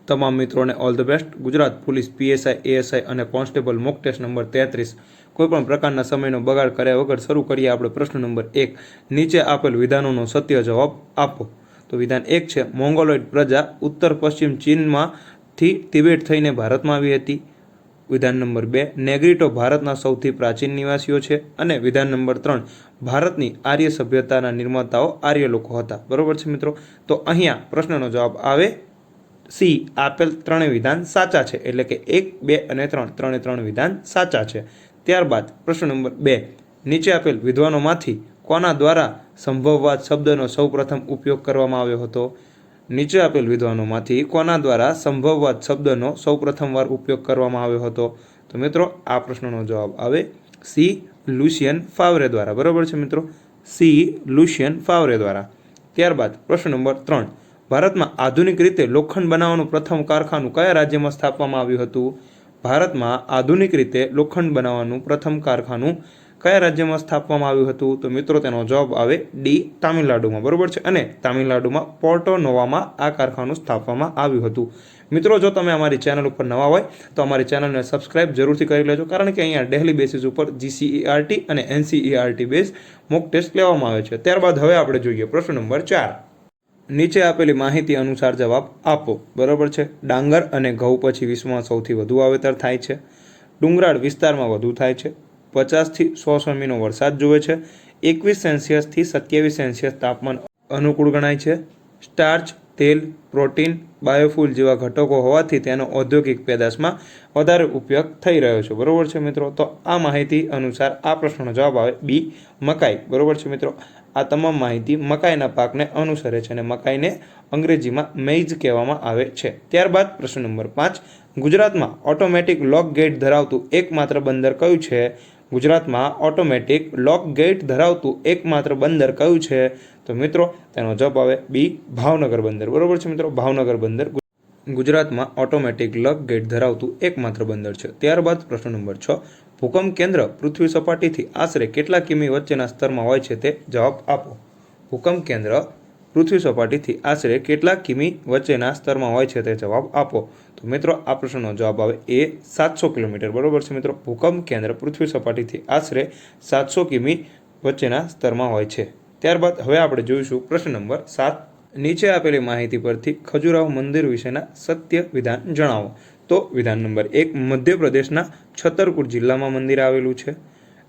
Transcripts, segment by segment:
તમામ મિत्रों all the best. Gujarat police PSI ASI અને કોન્સ્ટેબલ મોક ટેસ્ટ નંબર 33 કોઈપણ પ્રકારના સમયનો બગાડ કર્યા વગર શરૂ કરીએ આપણે પ્રશ્ન નંબર 1। નીચે આપેલ વિધાનોનો સત્ય જવાબ આપો। તો વિધાન 1 છે મોંગોલોઇડ પ્રજા ઉત્તર પશ્ચિમ ચીનમાંથી તિબેટ થઈને ભારતમાં આવી હતી। વિધાન નંબર 2 નેગ્રીટો ભારતના સૌથી પ્રાચીન નિવાસીઓ છે। અને વિધાન નંબર 3 ભારતની આર્ય સભ્યતાના નિર્માતાઓ આર્ય લોકો હતા। બરોબર છે મિત્રો। તો અહીંયા પ્રશ્નનો જવાબ આવે સી। આપેલ ત્રણેય વિધાન સાચા છે, એટલે કે 1, 2 અને 3 ત્રણે ત્રણ વિધાન સાચા છે। ત્યારબાદ પ્રશ્ન નંબર 2 નીચે આપેલ વિદ્વાનોમાંથી કોના દ્વારા સંભવવાદ શબ્દનો સૌપ્રથમ ઉપયોગ કરવામાં આવ્યો હતો। નીચે આપેલ વિદ્વાનોમાંથી કોના દ્વારા સંભવવાદ શબ્દનો સૌપ્રથમ વાર ઉપયોગ કરવામાં આવ્યો હતો। તો મિત્રો આ પ્રશ્નનો જવાબ આવે સી લુશિયન ફાવરે દ્વારા। બરોબર છે મિત્રો, સી લુશિયન ફાવરે દ્વારા। ત્યારબાદ પ્રશ્ન નંબર 3 ભારતમાં આધુનિક રીતે લોખંડ બનાવવાનું પ્રથમ કારખાનું કયા રાજ્યમાં સ્થાપવામાં આવ્યું હતું। ભારતમાં આધુનિક રીતે લોખંડ બનાવવાનું પ્રથમ કારખાનું કયા રાજ્યમાં સ્થાપવામાં આવ્યું હતું। તો મિત્રો તેનો જવાબ આવે ડી તામિલનાડુમાં। બરોબર છે, અને તામિલનાડુમાં પોર્ટો નોવામાં આ કારખાનું સ્થાપવામાં આવ્યું હતું। મિત્રો જો તમે અમારી ચેનલ ઉપર નવા હોય તો અમારી ચેનલને સબસ્ક્રાઇબ જરૂરથી કરી લેજો, કારણ કે અહીંયા ડેલી બેસિસ ઉપર GCERT અને NCERT બેઝ મોક ટેસ્ટ લેવામાં આવે છે। ત્યારબાદ હવે આપણે જોઈએ પ્રશ્ન નંબર 4। નીચે આપેલી માહિતી અનુસાર જવાબ આપો। બરોબર છે, ડાંગર અને ઘઉં પછી વિશ્વમાં સૌથી વધુ વાવેતર થાય છે। ડુંગરાળ વિસ્તારમાં વધુ થાય છે। 50 થી 100 સેમીનો વરસાદ જુએ છે। 21 સેલ્સિયસથી 27 સેલ્સિયસ તાપમાન અનુકૂળ ગણાય છે। સ્ટાર્ચ, તેલ, પ્રોટીન, બાયોફ્યુલ જેવા ઘટકો હોવાથી તેનો ઔદ્યોગિક પેદાશમાં વધારે ઉપયોગ થઈ રહ્યો છે। બરોબર છે મિત્રો। તો આ માહિતી અનુસાર આ પ્રશ્નનો જવાબ આવે બી મકાઈ। બરોબર છે મિત્રો, આ તમામ માહિતી મકાઈના પાકને અનુસરે છે, અને મકાઈને અંગ્રેજીમાં મેઇઝ કહેવામાં આવે છે। ત્યારબાદ પ્રશ્ન નંબર 5 ગુજરાતમાં ઓટોમેટિક લોક ગેટ ધરાવતું એકમાત્ર બંદર કયું છે। ગુજરાતમાં ઓટોમેટિક લોક ગેટ ધરાવતું એકમાત્ર બંદર કયું છે। તો મિત્રો તેનો જવાબ આવે બી ભાવનગર બંદર। બરોબર છે મિત્રો, ભાવનગર બંદર ગુજરાતમાં ઓટોમેટિક લોક ગેટ ધરાવતું એકમાત્ર બંદર છે। ત્યારબાદ પ્રશ્ન નંબર 6 ભૂકંપ કેન્દ્ર પૃથ્વી સપાટીથી આશરે કેટલા કિમી વચ્ચેના સ્તરમાં હોય છે તે જવાબ આપો। ભૂકંપ કેન્દ્ર પૃથ્વી સપાટીથી આશરે કેટલા કિમી વચ્ચેના સ્તરમાં હોય છે તે જવાબ આપો। તો મિત્રો આ પ્રશ્નનો જવાબ આવે એ 700 કિલોમીટર। બરોબર છે મિત્રો, ભૂકંપ કેન્દ્ર પૃથ્વી સપાટીથી આશરે 700 કિમી વચ્ચેના સ્તરમાં હોય છે। ત્યારબાદ હવે આપણે જોઈશું પ્રશ્ન નંબર 7। નીચે આપેલી માહિતી પરથી ખજુરાહો મંદિર વિશેના સત્ય વિધાન જણાવો। તો વિધાન નંબર 1 મધ્યપ્રદેશના છતરપુર જિલ્લામાં મંદિર આવેલું છે।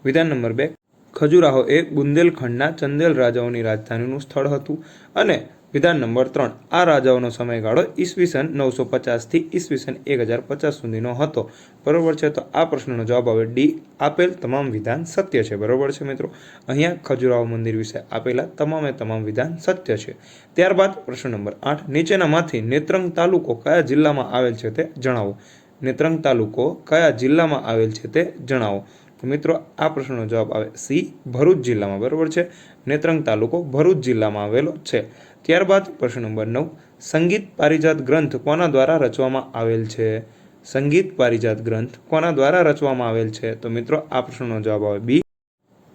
વિધાન નંબર 2 ખજુરાહો એ બુંદેલખંડના ચંદેલ રાજાઓની રાજધાનીનું સ્થળ હતું। અને વિધાન નંબર 3 આ રાજાઓનો સમયગાળો ઈસવીસન 950 થી ઈસવીસન 1050 સુધીનો હતો। બરોબર છે, તો આ પ્રશ્નનો જવાબ આવે ડી આપેલ તમામ વિધાન સત્ય છે। બરોબર છે મિત્રો, અહીંયા ખજુરાહો મંદિર વિશે આપેલા તમામે તમામ વિધાન સત્ય છે। ત્યારબાદ પ્રશ્ન નંબર 8 નીચેનામાંથી નેત્રંગ તાલુકો કયા જિલ્લામાં આવેલ છે તે જણાવો। નેત્રંગ તાલુકો કયા જિલ્લામાં આવેલ છે તે જણાવો। તો મિત્રો આ પ્રશ્નનો જવાબ આવે સી ભરૂચ જિલ્લામાં। બરોબર છે, નેત્રંગ તાલુકો ભરૂચ જિલ્લામાં આવેલો છે। ત્યારબાદ પ્રશ્ન નંબર 9 સંગીત પારિજાત ગ્રંથ કોના દ્વારા રચવામાં આવેલ છે। સંગીત પારિજાત ગ્રંથ કોના દ્વારા રચવામાં આવેલ છે। તો મિત્રો આ પ્રશ્નનો જવાબ આવે બી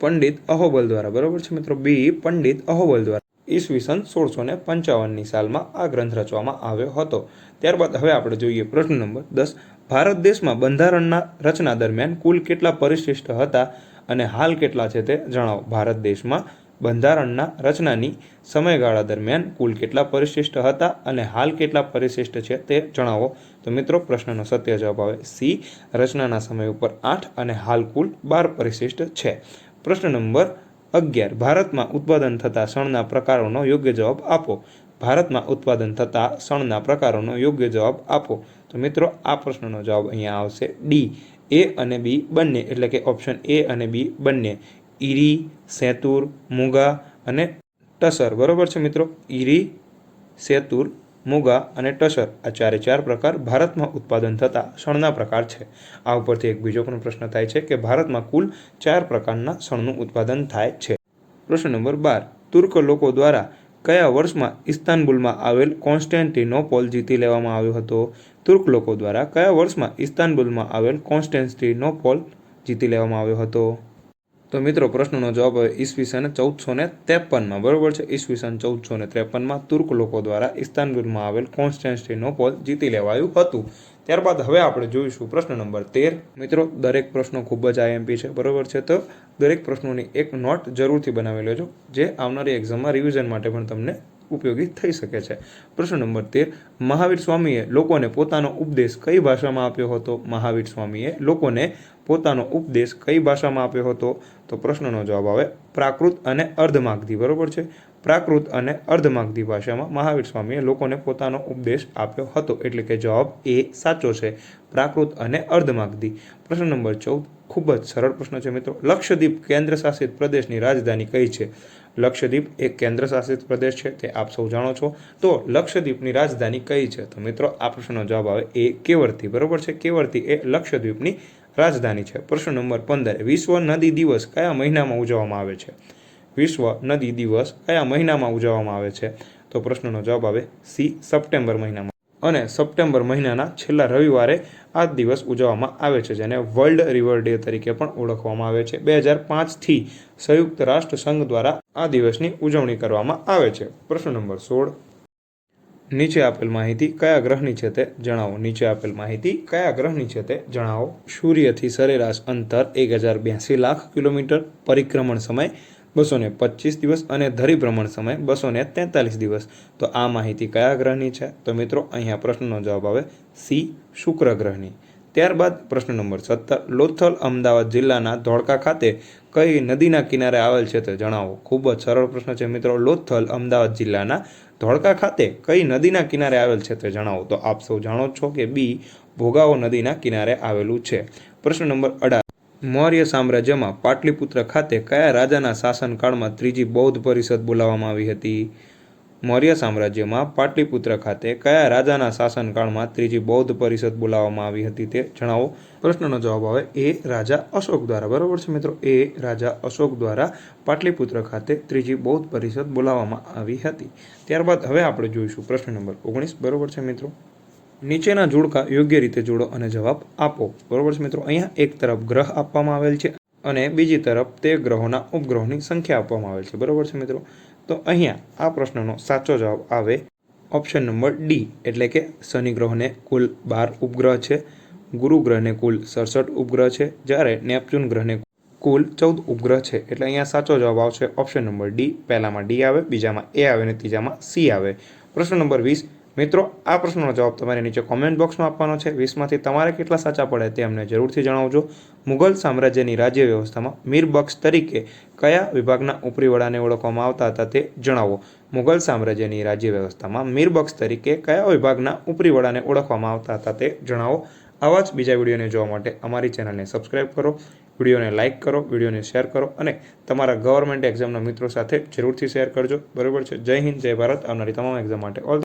પંડિત અહોબલ દ્વારા। બરોબર છે મિત્રો, બી પંડિત અહોબલ દ્વારા ઈસવીસન 1655ની સાલમાં આ ગ્રંથ રચવામાં આવ્યો હતો। ત્યારબાદ હવે આપણે જોઈએ પ્રશ્ન નંબર 10 ભારત દેશમાં બંધારણના રચના દરમિયાન કુલ કેટલા પરિશિષ્ટ હતા અને હાલ કેટલા છે તે જણાવો। ભારત દેશમાં બંધારણના રચનાની સમયગાળા દરમિયાન કુલ કેટલા પરિશિષ્ટ હતા અને હાલ કેટલા પરિશિષ્ટ છે તે જણાવો। તો મિત્રો પ્રશ્નનો સત્ય જવાબ આવે સી રચનાના સમય ઉપર 8 અને હાલ કુલ 12 પરિશિષ્ટ છે। પ્રશ્ન નંબર 11 ભારતમાં ઉત્પાદન થતા શણના પ્રકારોનો યોગ્ય જવાબ આપો। ભારતમાં ઉત્પાદન થતા શણના પ્રકારોનો યોગ્ય જવાબ આપો। તો મિત્રો આ પ્રશ્નનો જવાબ અહીંયા આવશે ડી એ અને બી બંને, એટલે કે ઓપ્શન એ અને બી બંને, ઈરી, સેતુર, મુગા અને ટસર। બરોબર છે મિત્રો, ઈરી, સેતુર, મુગા અને ટસર આ ચારે પ્રકાર ભારતમાં ઉત્પાદન થતા શણના પ્રકાર છે। આ ઉપરથી એક બીજો પણ પ્રશ્ન થાય છે કે ભારતમાં કુલ 4 પ્રકારના શણનું ઉત્પાદન થાય છે। પ્રશ્ન નંબર 12 તુર્ક લોકો દ્વારા કયા વર્ષમાં ઇસ્તાનબુલમાં આવેલ કોન્સ્ટેન્ટિનોપોલ જીતી લેવામાં આવ્યો હતો। તુર્ક લોકો દ્વારા કયા વર્ષમાં ઇસ્તાનબુલમાં આવેલ કોન્સ્ટેન્ટિનોપોલ જીતી લેવામાં આવ્યો હતો। તો મિત્રો પ્રશ્નનો જવાબ હવે ઈસવીસન 1453 બરોબર છે. ઈસવીસન 1453 તુર્ક લોકો દ્વારા ઇસ્તાનબુલમાં આવેલ કોન્સ્ટેન્ટિનોપોલ જીતી લેવાયું હતું. ત્યારબાદ હવે આપણે જોઈશું પ્રશ્ન નંબર 13. મિત્રો દરેક પ્રશ્નો ખૂબ જ આઈએમપી છે બરોબર છે, તો દરેક પ્રશ્નોની એક નોટ જરૂરથી બનાવી લેજો, જે આવનારી એક્ઝામમાં રિવિઝન માટે પણ તમને ઉપયોગી થઈ શકે છે. પ્રશ્ન નંબર 13. મહાવીર સ્વામીએ લોકોને પોતાનો ઉપદેશ કઈ ભાષામાં આપ્યો હતો? મહાવીર સ્વામીએ લોકોને પોતાનો ઉપદેશ કઈ ભાષામાં આપ્યો હતો? તો પ્રશ્નનો જવાબ આવે પ્રાકૃત અને અર્ધમાગધી બરોબર છે. પ્રાકૃત અને અર્ધમાગધી ભાષામાં મહાવીર સ્વામીએ લોકોને પોતાનો ઉપદેશ આપ્યો હતો, એટલે કે જવાબ એ સાચો છે, પ્રાકૃત અને અર્ધમાગધી. પ્રશ્ન નંબર 14. ખૂબ જ સરળ પ્રશ્ન છે મિત્રો. લક્ષદ્વીપ કેન્દ્ર શાસિત પ્રદેશની રાજધાની કઈ છે? લક્ષદ્વીપ એક કેન્દ્ર શાસિત પ્રદેશ છે, તે આપ સૌ જાણો છો. તો લક્ષદ્વીપની રાજધાની કઈ છે? તો મિત્રો આ પ્રશ્નનો જવાબ આવે એ કેવર્તી બરોબર છે. કેવર્તી એ લક્ષદ્વીપની રાજધાની છે. પ્રશ્ન નંબર 15. વિશ્વ નદી દિવસ કયા મહિનામાં ઉજવવામાં આવે છે? વિશ્વ નદી દિવસ કયા મહિનામાં ઉજવવામાં આવે છે? તો પ્રશ્નનો જવાબ આવે સી, સપ્ટેમ્બર મહિનામાં. અને સપ્ટેમ્બર મહિનાના છેલ્લા રવિવારે આ દિવસ ઉજવવામાં આવે છે, જેને વર્લ્ડ રિવર ડે તરીકે પણ ઓળખવામાં આવે છે. 2005થી સંયુક્ત રાષ્ટ્ર સંઘ દ્વારા આ દિવસની ઉજવણી કરવામાં આવે છે. પ્રશ્ન નંબર 16. નીચે આપેલ માહિતી કયા ગ્રહની છે તે જણાવો. નીચે આપેલ માહિતી કયા ગ્રહની છે તે જણાવો. સૂર્યથી સરેરાશ અંતર 1082 લાખ કિલોમીટર, પરિક્રમણ સમય 225 દિવસ અને ધરીભ્રમણ સમય 243 દિવસ. તો આ માહિતી કયા ગ્રહની છે? તો મિત્રો અહીંયા પ્રશ્નનો જવાબ આવે સી, શુક્ર ગ્રહની. ત્યારબાદ પ્રશ્ન નંબર 17. લોથલ અમદાવાદ જિલ્લાના ધોળકા ખાતે કઈ નદીના કિનારે આવેલ છે તે જણાવો. ખૂબ જ સરળ પ્રશ્ન છે મિત્રો. લોથલ અમદાવાદ જિલ્લાના ધોળકા ખાતે કઈ નદીના કિનારે આવેલ છે તે જણાવો. તો આપ સૌ જાણો છો કે બી, ભોગાવો નદીના કિનારે આવેલું છે. પ્રશ્ન નંબર 18. મૌર્ય સામ્રાજ્યમાં પાટલીપુત્ર ખાતે કયા રાજાના શાસનકાળમાં ત્રીજી બૌદ્ધ પરિષદ બોલાવવામાં આવી હતી? મૌર્ય સામ્રાજ્યમાં પાટલીપુત્ર ખાતે કયા રાજાના શાસનકાળમાં ત્રીજી બૌદ્ધ પરિષદ બોલાવવામાં આવી હતી તે જણાવો. પ્રશ્નનો જવાબ આવે એ રાજા અશોક દ્વારા બરોબર છે મિત્રો. એ રાજા અશોક દ્વારા પાટલીપુત્ર ખાતે ત્રીજી બૌદ્ધ પરિષદ બોલાવવામાં આવી હતી. ત્યારબાદ હવે આપણે જોઈશું પ્રશ્ન નંબર 19 બરોબર છે મિત્રો. નીચેના જોડકા યોગ્ય રીતે જોડો અને જવાબ આપો બરોબર છે મિત્રો. અહીંયા એક તરફ ગ્રહ આપવામાં આવેલ છે અને બીજી તરફ તે ગ્રહોના ઉપગ્રહોની સંખ્યા આપવામાં આવેલ છે બરોબર છે મિત્રો. તો અહીંયા આ પ્રશ્નનો સાચો જવાબ આવે ઓપ્શન નંબર ડી, એટલે કે શનિ ગ્રહને કુલ 12 ઉપગ્રહ છે, ગુરુ ગ્રહને કુલ 67 ઉપગ્રહ છે, જ્યારે નેપચ્યુન ગ્રહને કુલ 14 ઉપગ્રહ છે. એટલે અહીંયા સાચો જવાબ આવશે ઓપ્શન નંબર ડી. પહેલામાં ડી આવે, બીજામાં એ આવે અને ત્રીજામાં સી આવે. પ્રશ્ન નંબર 20. મિત્રો આ પ્રશ્નનો જવાબ તમારે નીચે કોમેન્ટ બોક્સમાં આપવાનો છે. 20માંથી તમારે કેટલા સાચા પડે તે અમને જરૂરથી જણાવજો. મુઘલ સામ્રાજ્યની રાજ્ય વ્યવસ્થામાં મીરબક્ષ તરીકે કયા વિભાગના ઉપરી વડાને ઓળખવામાં આવતા હતા તે જણાવો. મુઘલ સામ્રાજ્યની રાજ્ય વ્યવસ્થામાં મીરબક્ષ તરીકે કયા વિભાગના ઉપરી વડાને ઓળખવામાં આવતા હતા તે જણાવો. આવા જ બીજા વિડીયોને જોવા માટે અમારી ચેનલને સબસ્ક્રાઈબ કરો, વિડીયોને લાઇક કરો, વિડીયોને શેર કરો અને તમારા ગવર્મેન્ટ એક્ઝામના મિત્રો સાથે જરૂરથી શેર કરજો બરોબર છે. જય હિન્દ, જય ભારત. આવનારી તમામ એક્ઝામ માટે ઓલ